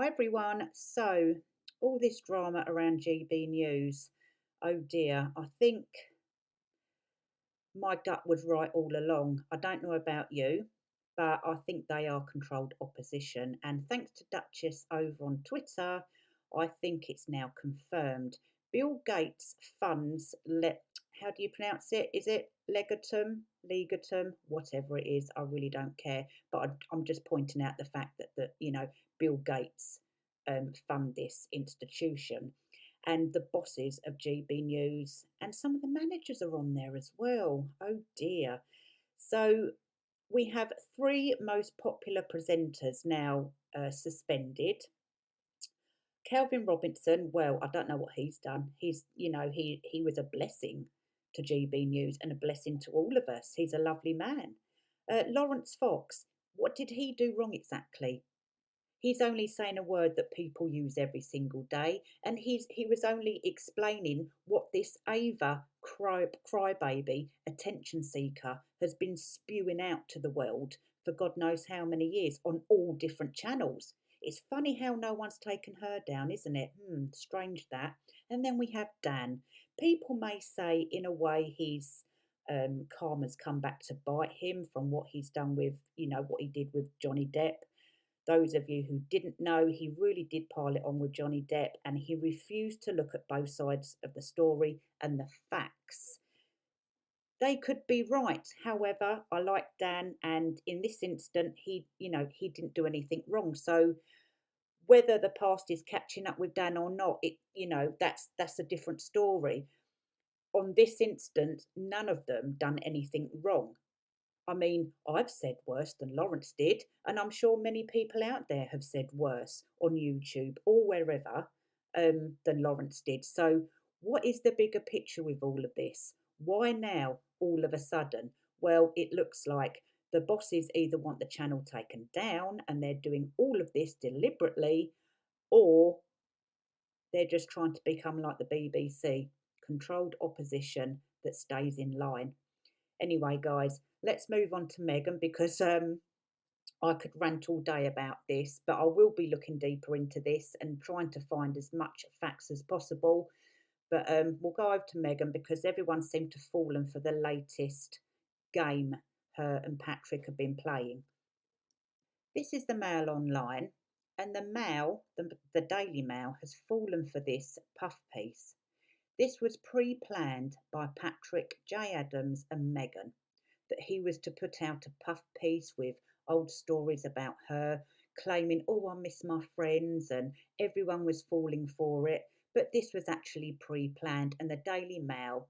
everyone. So, all this drama around GB News. Oh dear, I think my gut was right all along. I don't know about you, but I think they are controlled opposition. And thanks to Duchess over on Twitter, I think it's now confirmed. Bill Gates funds how do you pronounce it? Is it legatum, whatever it is? I really don't care. But I'm just pointing out the fact that Bill Gates fund this institution, and the bosses of GB News, and some of the managers are on there as well. Oh dear. So we have three most popular presenters now suspended. Kelvin Robinson, well, I don't know what he's done. He was a blessing to GB News and a blessing to all of us. He's a lovely man. Lawrence Fox, what did he do wrong exactly? He's only saying a word that people use every single day, and he was only explaining what this Ava crybaby attention seeker has been spewing out to the world for God knows how many years on all different channels. It's funny how no one's taken her down, isn't it? Strange that. And then we have Dan. People may say, in a way, he's karma's come back to bite him from what he's done with, what he did with Johnny Depp. Those of you who didn't know, he really did pile it on with Johnny Depp, and he refused to look at both sides of the story and the facts. They could be right. However, I like Dan, and in this instant, he didn't do anything wrong. So whether the past is catching up with Dan or not, that's a different story. On this instance, none of them done anything wrong. I mean, I've said worse than Lawrence did, and I'm sure many people out there have said worse on YouTube or wherever than Lawrence did. So, what is the bigger picture with all of this? Why now, all of a sudden? Well, it looks like the bosses either want the channel taken down and they're doing all of this deliberately, or they're just trying to become like the BBC, controlled opposition that stays in line. Anyway, guys, let's move on to Meghan because I could rant all day about this, but I will be looking deeper into this and trying to find as much facts as possible. But we'll go over to Meghan because everyone seemed to have fallen for the latest game her and Patrick have been playing. This is the Mail Online, and the Daily Mail, has fallen for this puff piece. This was pre-planned by Patrick, J. Adams and Meghan, that he was to put out a puff piece with old stories about her, claiming, oh, I miss my friends, and everyone was falling for it. But this was actually pre-planned, and the Daily Mail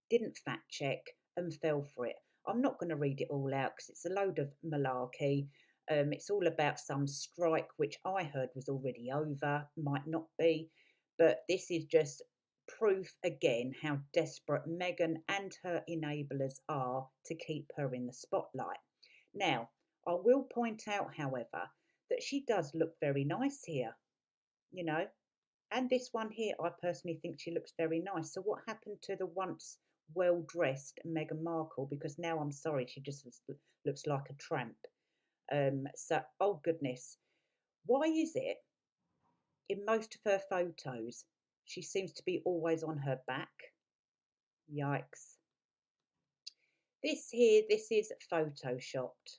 didn't fact check and fell for it. I'm not going to read it all out because it's a load of malarkey. It's all about some strike, which I heard was already over, might not be. But this is just proof again how desperate Meghan and her enablers are to keep her in the spotlight. Now, I will point out, however, that she does look very nice here, and this one here, I personally think she looks very nice. So what happened to the once well-dressed Meghan Markle? Because now I'm sorry, she just looks like a tramp. Oh goodness, why is it in most of her photos she seems to be always on her back? Yikes. This is photoshopped.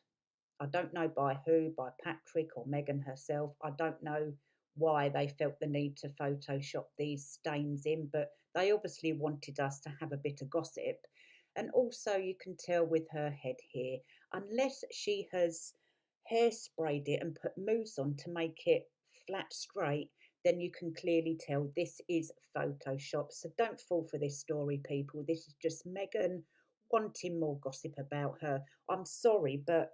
I don't know by who, by Patrick or Meghan herself. I don't know why they felt the need to Photoshop these stains in, but they obviously wanted us to have a bit of gossip. And also you can tell with her head here, unless she has hairsprayed it and put mousse on to make it flat straight, then you can clearly tell this is Photoshop. So don't fall for this story, people. This is just Meghan wanting more gossip about her. I'm sorry, but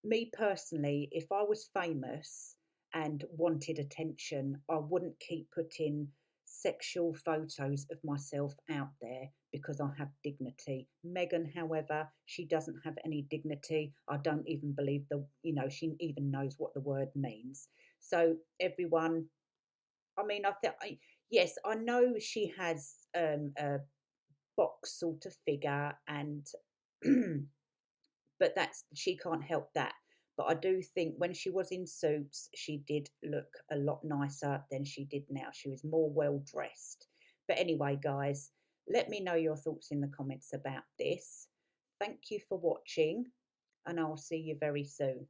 me personally, if I was famous and wanted attention, I wouldn't keep putting sexual photos of myself out there because I have dignity. Meghan, however, she doesn't have any dignity. I don't even believe she even knows what the word means. So everyone, I mean, yes, I know she has a box sort of figure and but she can't help that. But I do think when she was in suits, she did look a lot nicer than she did now. She was more well dressed. But anyway, guys, let me know your thoughts in the comments about this. Thank you for watching, and I'll see you very soon.